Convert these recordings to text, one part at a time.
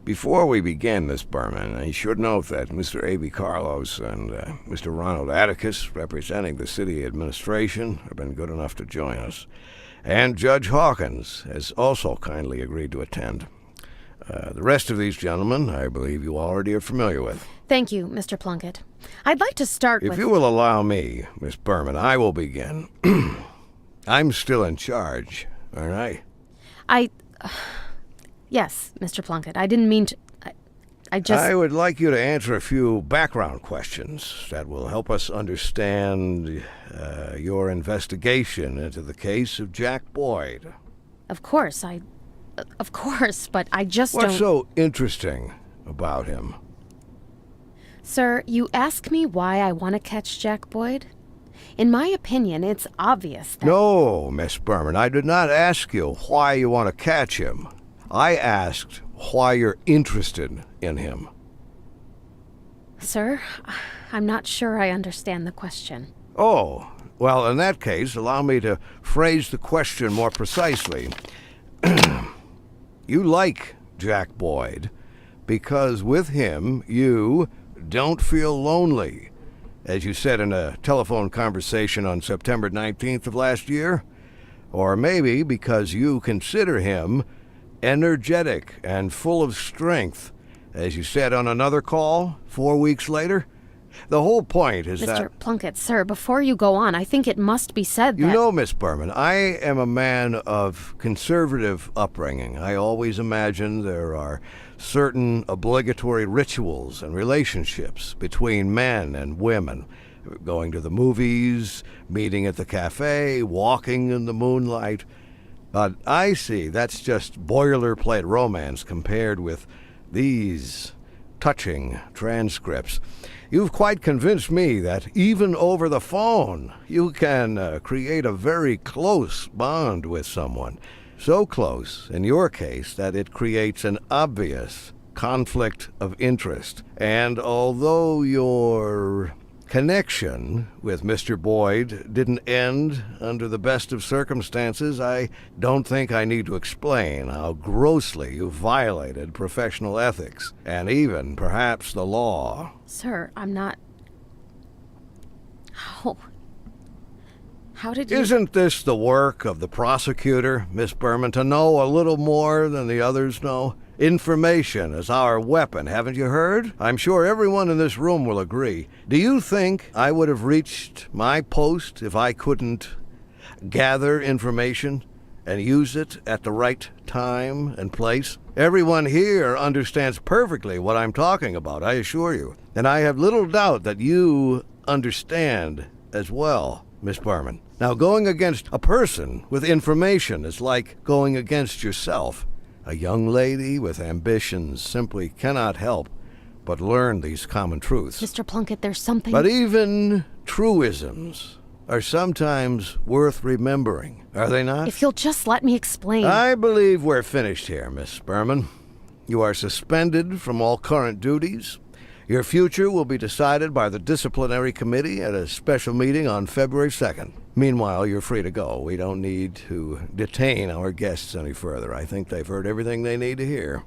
Before we begin, Miss Berman, I should note that Mr. A.B. Carlos and Mr. Ronald Atticus, representing the city administration, have been good enough to join us. And Judge Hawkins has also kindly agreed to attend. The rest of these gentlemen, I believe you already are familiar with. Thank you, Mr. Plunkett. I'd like to start with... If you will allow me, Miss Berman, I will begin. I'm still in charge, aren't I? Yes, Mr. Plunkett. I didn't mean to... I would like you to answer a few background questions that will help us understand your investigation into the case of Jack Boyd. Of course, but I just What's don't... so interesting about him? Sir, you ask me why I want to catch Jack Boyd? In my opinion, it's obvious that... No, Miss Berman, I did not ask you why you want to catch him. I asked why you're interested in him. Sir, I'm not sure I understand the question. Oh, well, in that case, allow me to phrase the question more precisely. You like Jack Boyd because with him you don't feel lonely, as you said in a telephone conversation on September 19th of last year. Or maybe because you consider him energetic and full of strength, as you said on another call 4 weeks later. The whole point is that... Mr. Plunkett, sir, before you go on, I think it must be said that... You know, Miss Berman, I am a man of conservative upbringing. I always imagine there are certain obligatory rituals and relationships between men and women. Going to the movies, meeting at the cafe, walking in the moonlight. But I see that's just boilerplate romance compared with these touching transcripts. You've quite convinced me that even over the phone, you can create a very close bond with someone. So close, in your case, that it creates an obvious conflict of interest. And although your connection with Mr. Boyd didn't end under the best of circumstances, I don't think I need to explain how grossly you violated professional ethics, and even, perhaps, the law. Sir, I'm not... How did you... Isn't this the work of the prosecutor, Miss Berman, to know a little more than the others know? Information is our weapon, haven't you heard? I'm sure everyone in this room will agree. Do you think I would have reached my post if I couldn't gather information and use it at the right time and place? Everyone here understands perfectly what I'm talking about, I assure you. And I have little doubt that you understand as well, Miss Berman. Now, going against a person with information is like going against yourself. A young lady with ambitions simply cannot help but learn these common truths. Mr. Plunkett, there's something... But even truisms are sometimes worth remembering, are they not? If you'll just let me explain... I believe we're finished here, Miss Berman. You are suspended from all current duties. Your future will be decided by the disciplinary committee at a special meeting on February 2nd. Meanwhile, you're free to go. We don't need to detain our guests any further. I think they've heard everything they need to hear.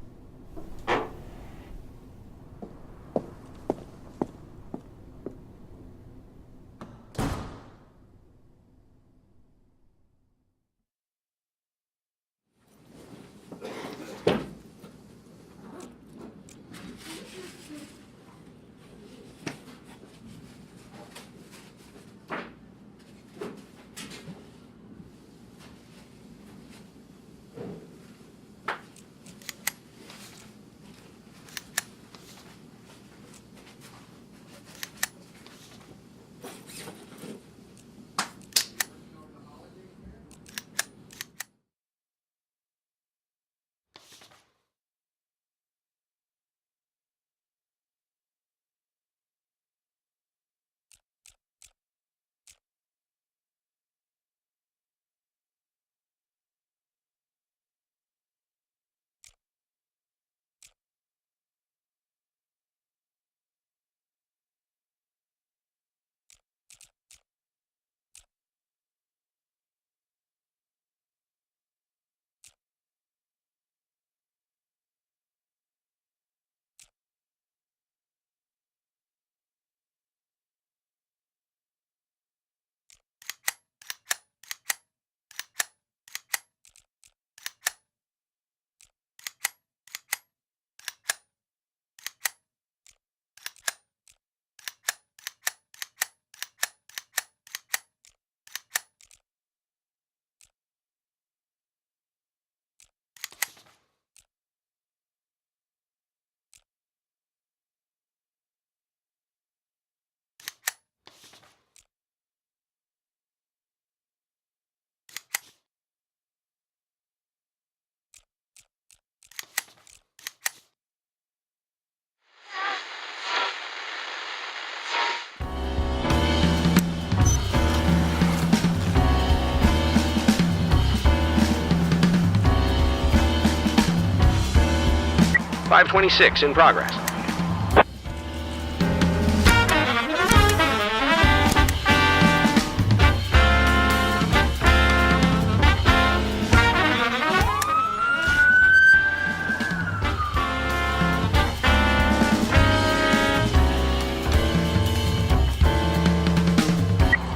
526 in progress.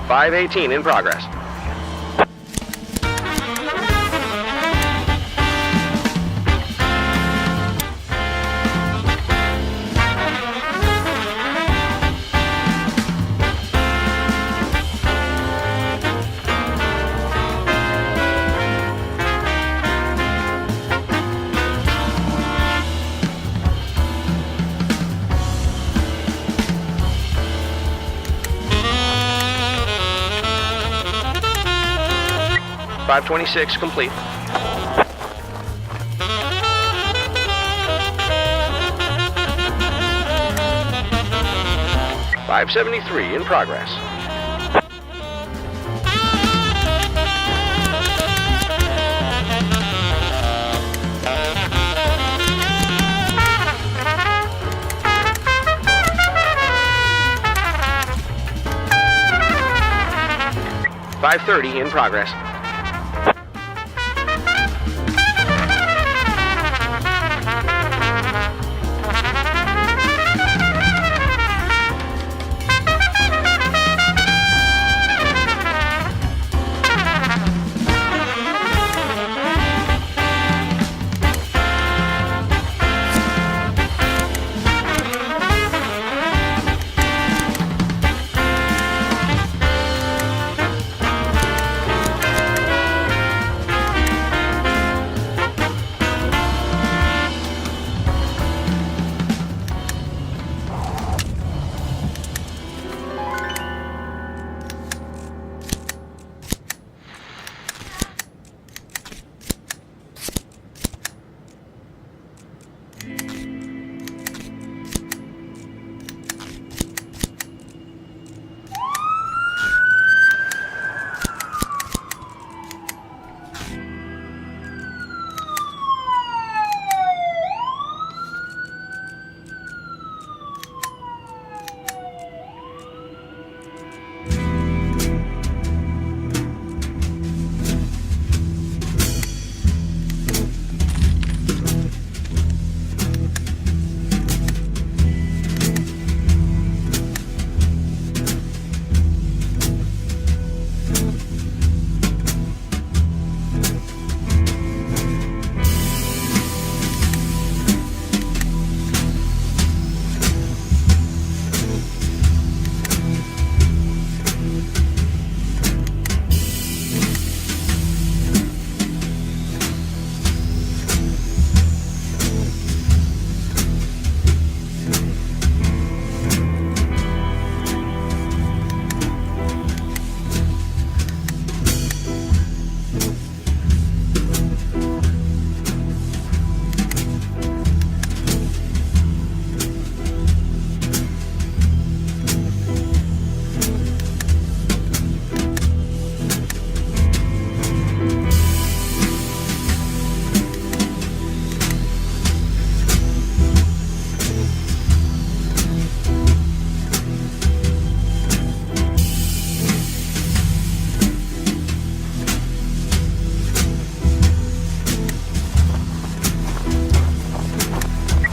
.518 in progress. .526 complete. .573 in progress. .530 in progress.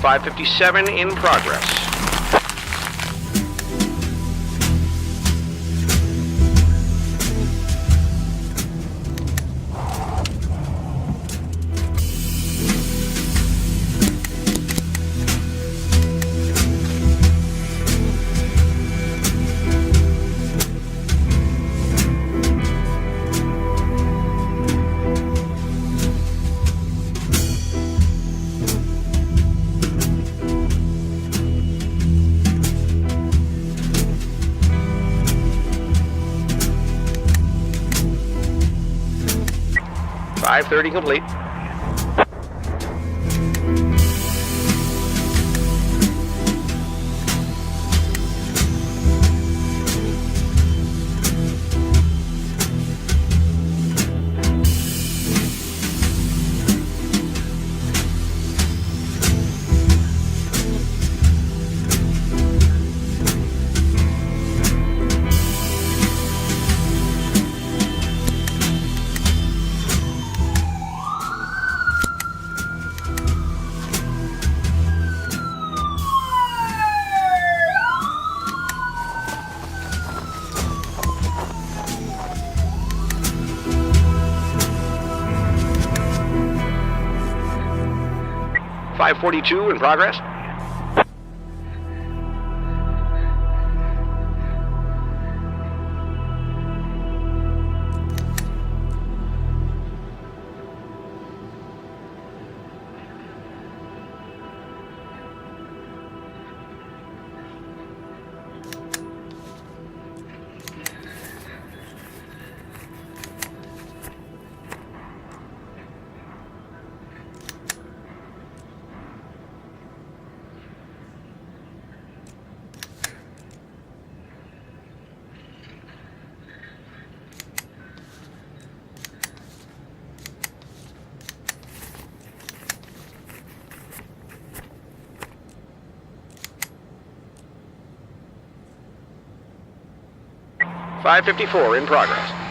.557 in progress. .530 complete. 542 in progress. .554 in progress.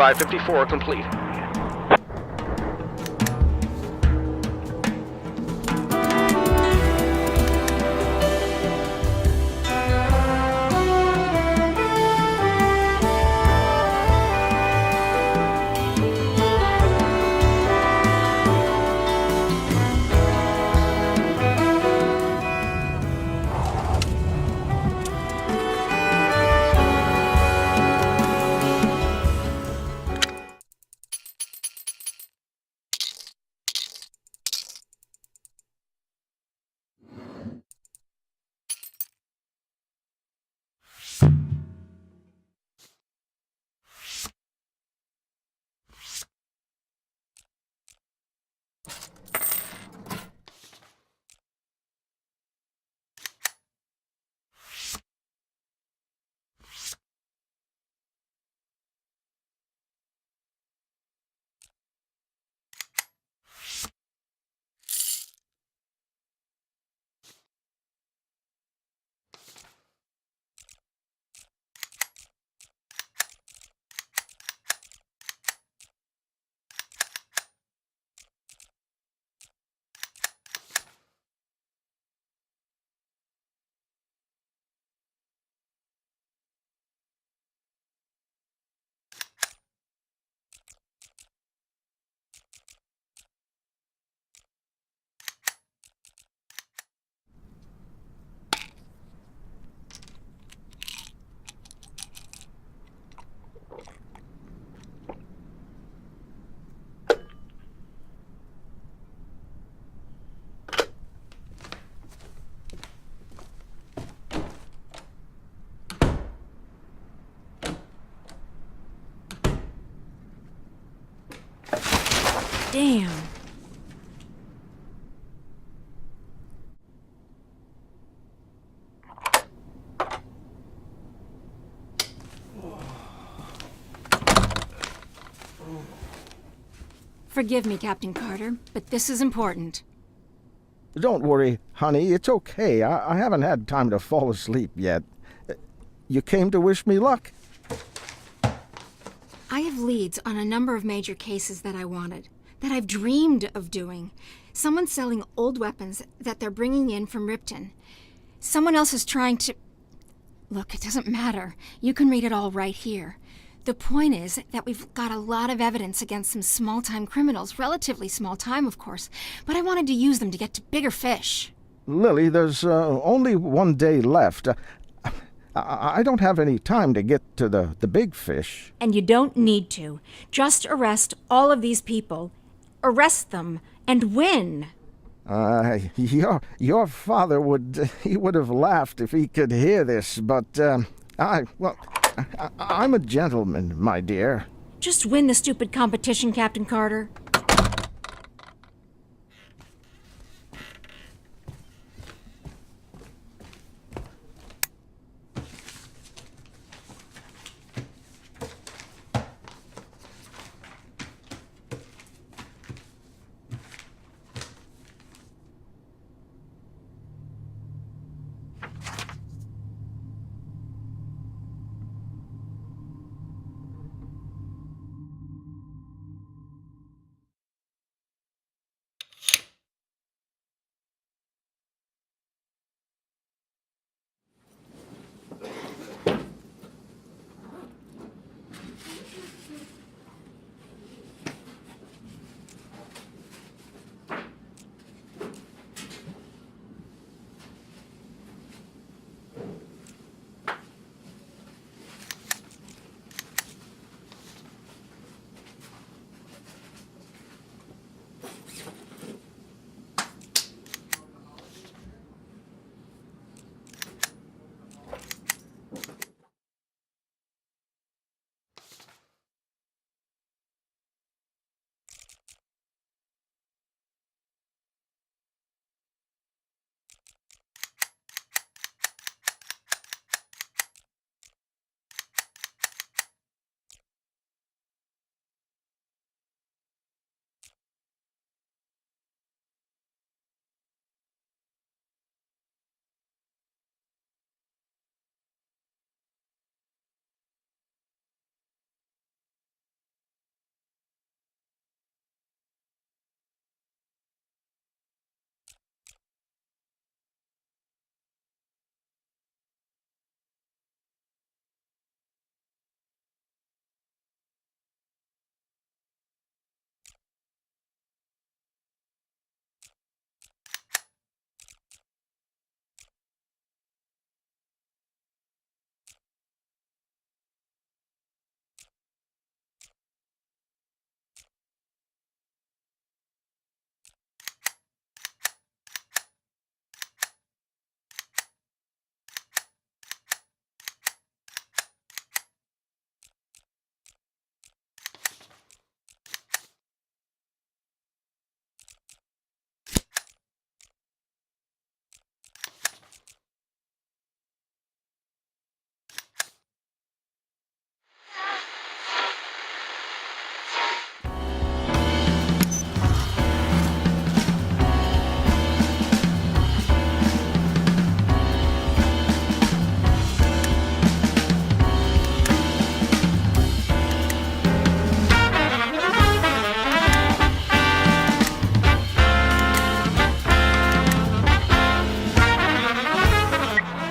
.554 complete. Damn. Forgive me, Captain Carter, but this is important. Don't worry, honey. It's okay. I haven't had time to fall asleep yet. You came to wish me luck? I have leads on a number of major cases that I wanted, that I've dreamed of doing. Someone's selling old weapons that they're bringing in from Ripton. Someone else is trying to... Look, it doesn't matter. You can read it all right here. The point is that we've got a lot of evidence against some small-time criminals, relatively small time, of course, but I wanted to use them to get to bigger fish. Lily, there's only one day left. I don't have any time to get to the big fish. And you don't need to. Just arrest all of these people. Arrest them and win. Your father would have laughed if he could hear this, but I'm a gentleman, my dear. Just win the stupid competition, Captain Carter.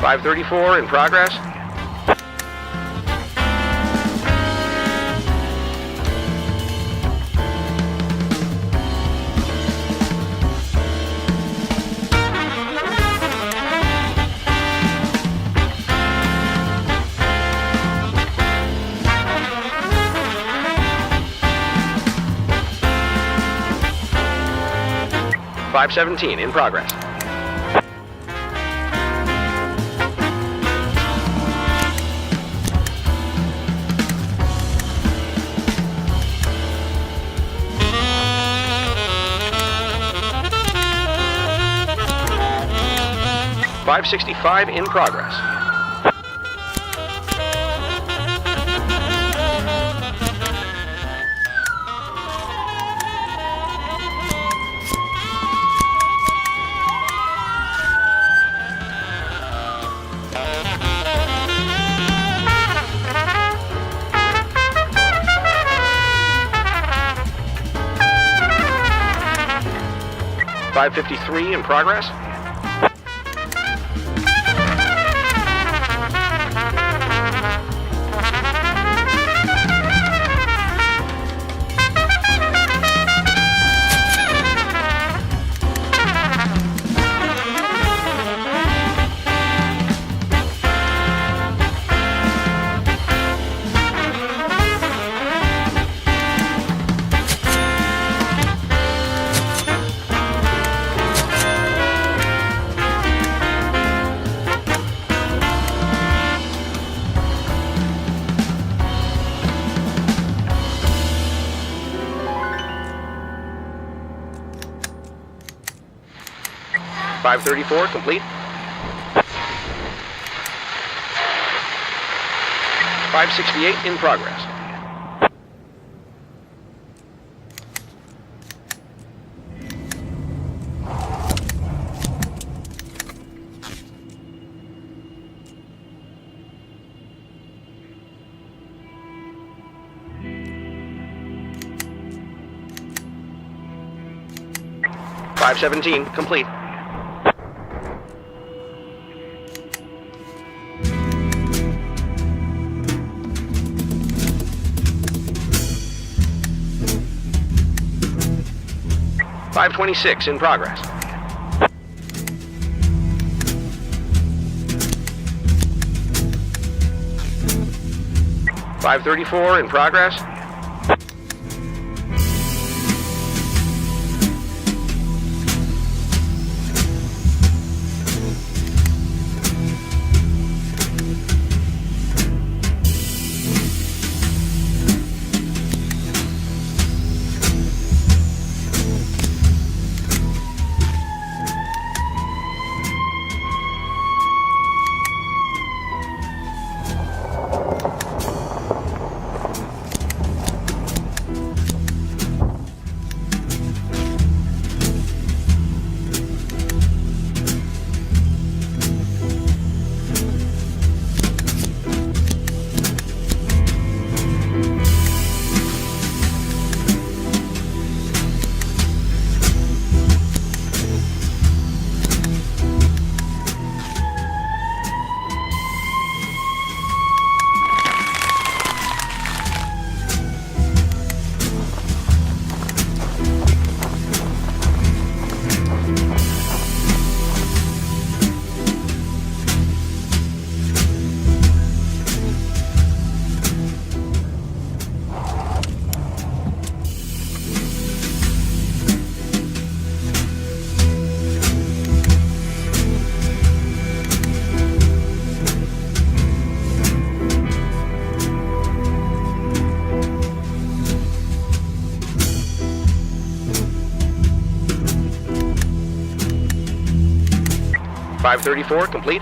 .534 in progress. .517 in progress. 565 in progress. .553 in progress. .534 complete. 568 in progress. .517 complete. 526 in progress. .534 in progress. .534 complete.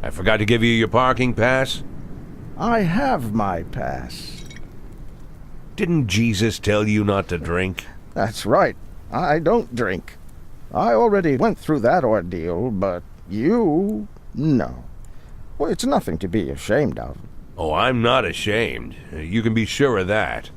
I forgot to give you your parking pass. I have my pass. Didn't Jesus tell you not to drink? That's right. I don't drink. I already went through that ordeal, but you... no. Well, it's nothing to be ashamed of. Oh, I'm not ashamed. You can be sure of that.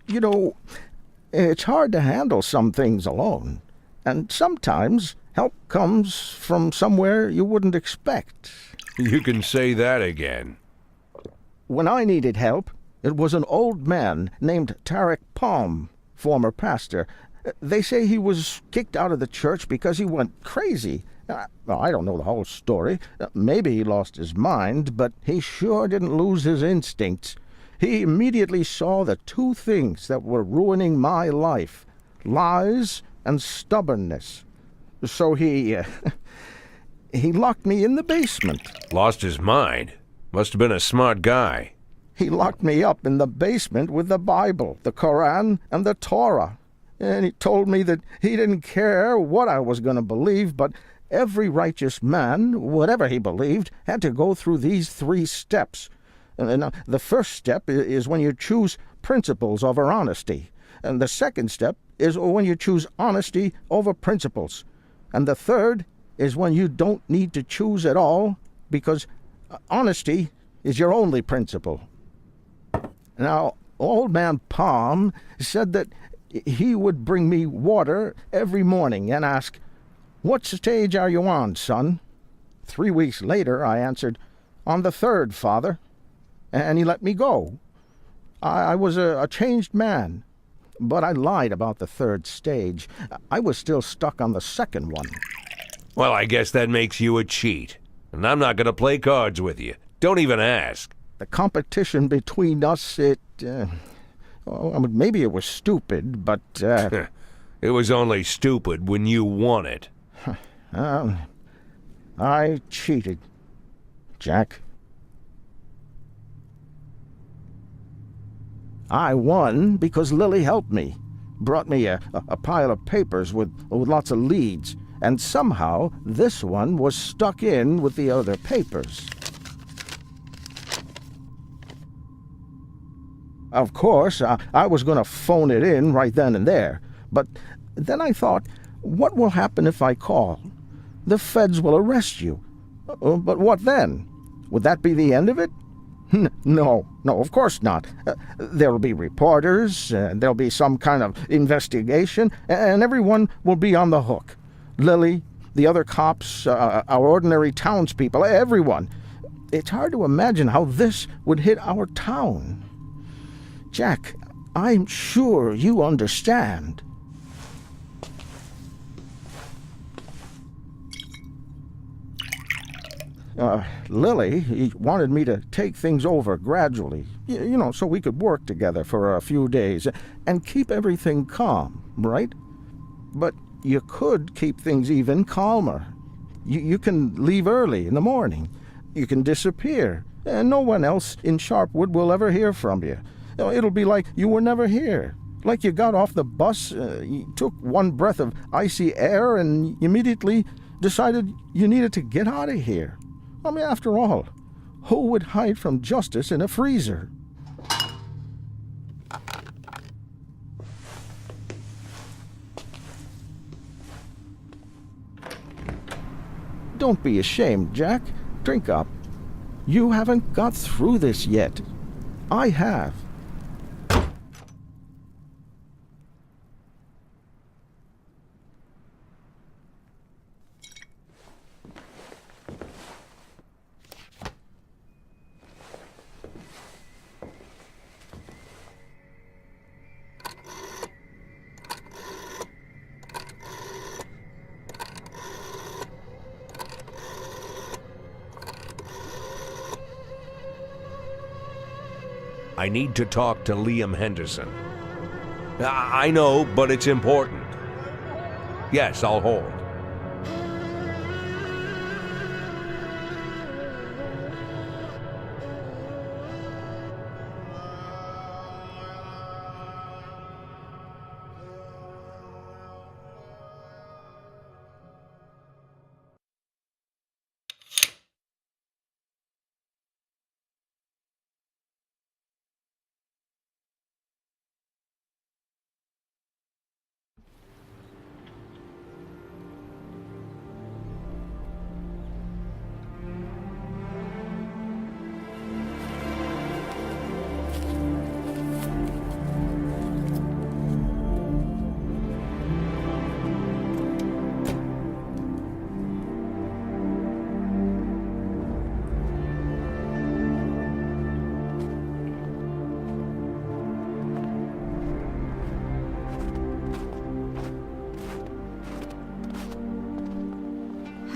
You know, it's hard to handle some things alone, and sometimes help comes from somewhere you wouldn't expect. You can say that again. When I needed help, it was an old man named Tarek Palm, former pastor. They say he was kicked out of the church because he went crazy. I don't know the whole story. Maybe he lost his mind, but he sure didn't lose his instincts. He immediately saw the two things that were ruining my life: lies and stubbornness. So he locked me in the basement. Lost his mind? Must have been a smart guy. He locked me up in the basement with the Bible, the Koran, and the Torah. And he told me that he didn't care what I was going to believe, but every righteous man, whatever he believed, had to go through these 3 steps. And the first step is when you choose principles over honesty. And the second step is when you choose honesty over principles. And the third is when you don't need to choose at all, because honesty is your only principle. Now, old man Palm said that he would bring me water every morning and ask, "What stage are you on, son?" 3 weeks later, I answered, "On the 3rd, Father." And he let me go. I was a changed man, but I lied about the 3rd stage. I was still stuck on the 2nd one. Well, I guess that makes you a cheat. And I'm not going to play cards with you. Don't even ask. The competition between us, maybe it was stupid, but... It was only stupid when you won it. I cheated, Jack. I won because Lily helped me. Brought me a pile of papers with lots of leads, and somehow this one was stuck in with the other papers. Of course, I was going to phone it in right then and there, but then I thought, what will happen if I call? The feds will arrest you. But what then? Would that be the end of it? No, of course not. There'll be reporters, there'll be some kind of investigation, and everyone will be on the hook. Lily, the other cops, our ordinary townspeople, everyone. It's hard to imagine how this would hit our town. Jack, I'm sure you understand. Lily wanted me to take things over gradually, so we could work together for a few days and keep everything calm, right? But you could keep things even calmer. You can leave early in the morning. You can disappear, and no one else in Sharpwood will ever hear from you. It'll be like you were never here. Like you got off the bus, you took one breath of icy air, and you immediately decided you needed to get out of here. I mean, after all, who would hide from justice in a freezer? Don't be ashamed, Jack. Drink up. You haven't got through this yet. I have. I need to talk to Liam Henderson. I know, but it's important. Yes, I'll hold.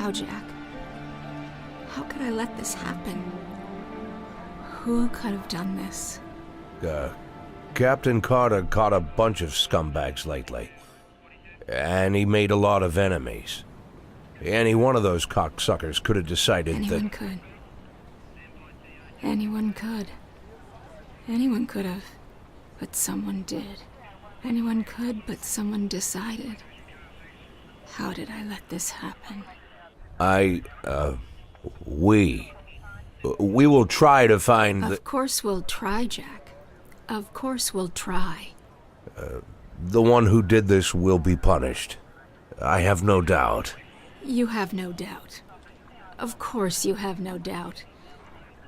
How, Jack? How could I let this happen? Who could have done this? Captain Carter caught a bunch of scumbags lately. And he made a lot of enemies. Any one of those cocksuckers could have decided Anyone could. Anyone could. Anyone could have. But someone did. Anyone could, but someone decided. How did I let this happen? We will try to find Of course we'll try, Jack. Of course we'll try. the one who did this will be punished. I have no doubt. You have no doubt. Of course you have no doubt.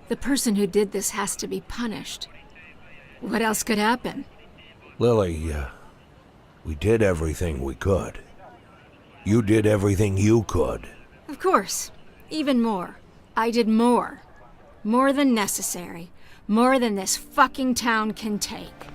The person who did this has to be punished. What else could happen? Lily, we did everything we could. You did everything you could. Of course. Even more. I did more. More than necessary. More than this fucking town can take.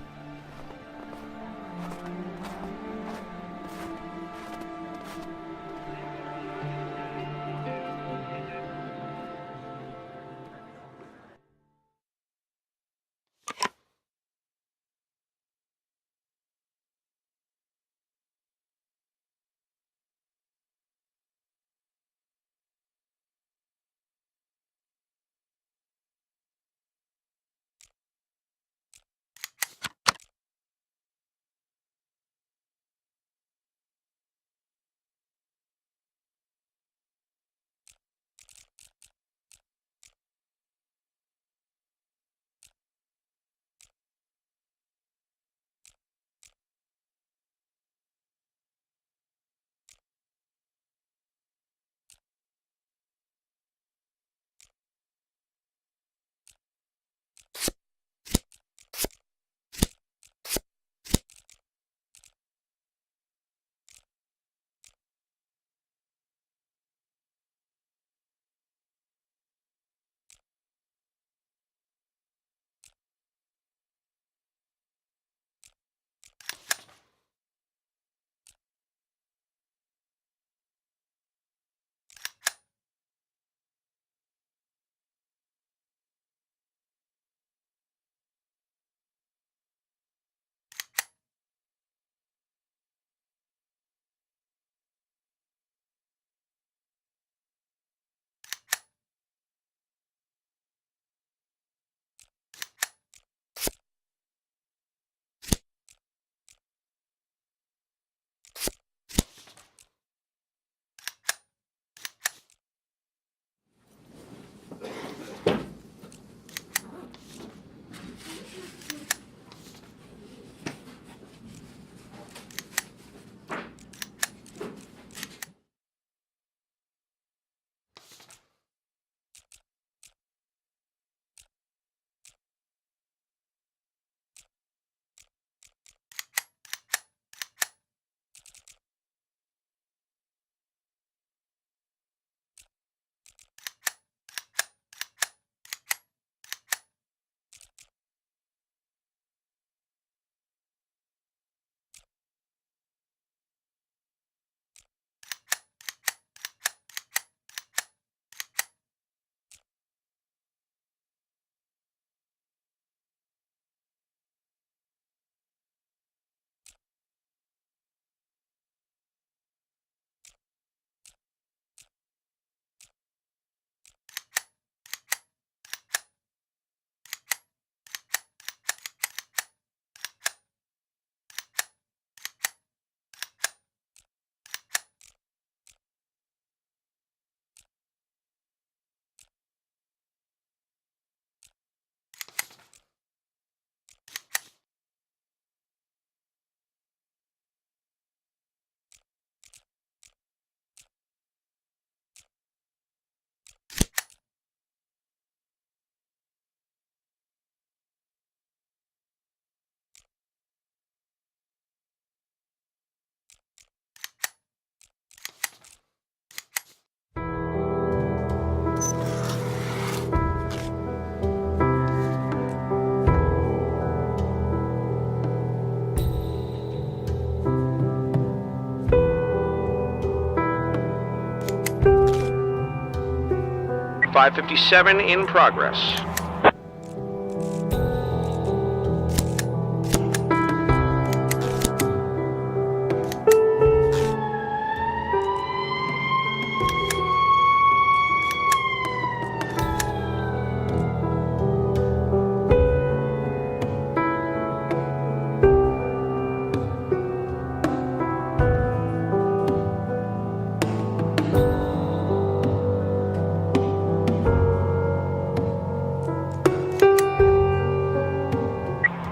557 in progress.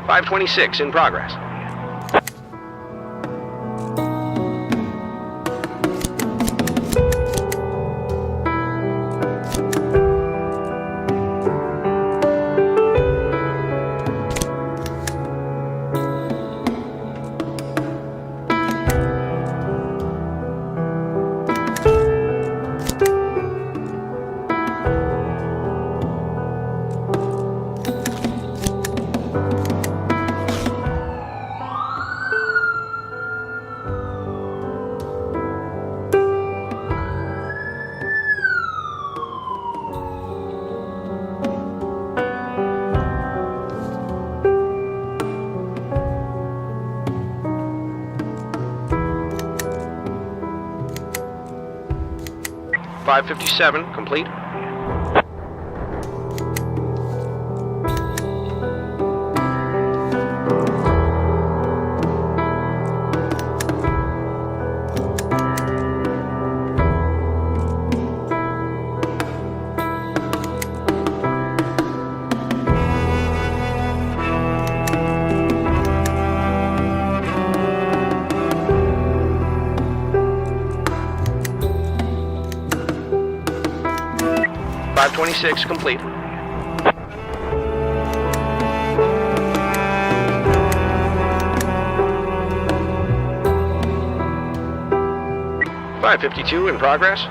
Five 26 in progress. Five 57 complete. Five 26 complete. Five 52 in progress.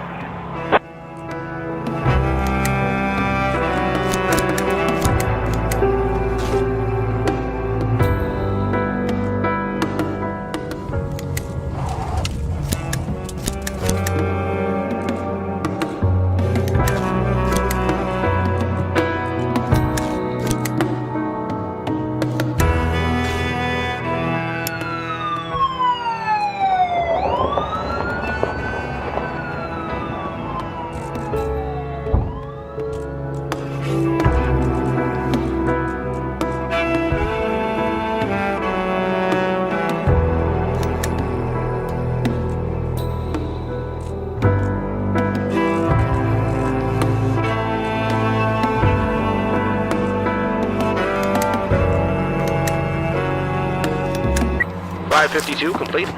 Five 52 complete.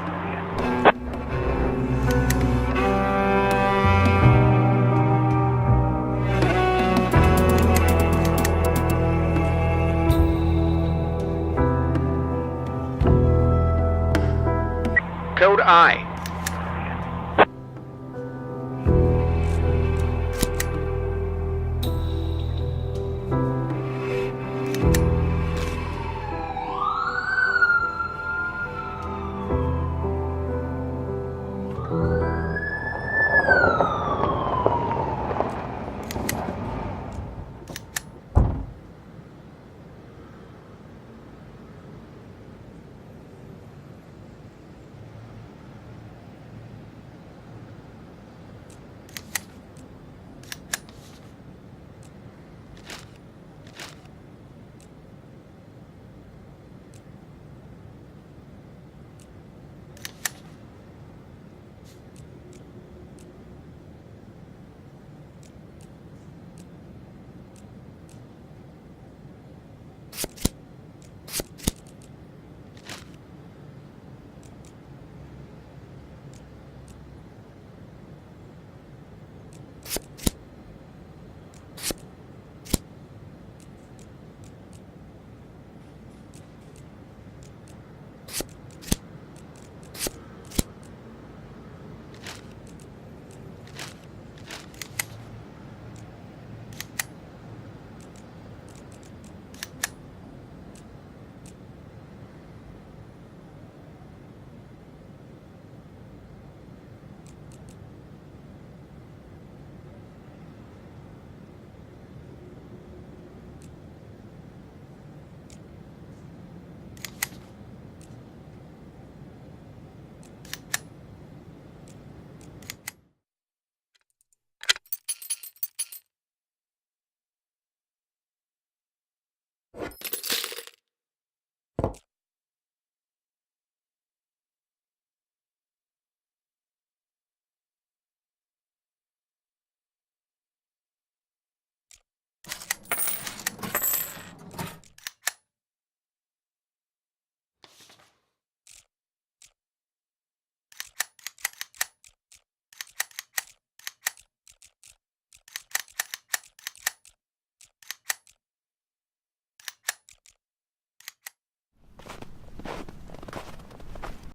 Code I.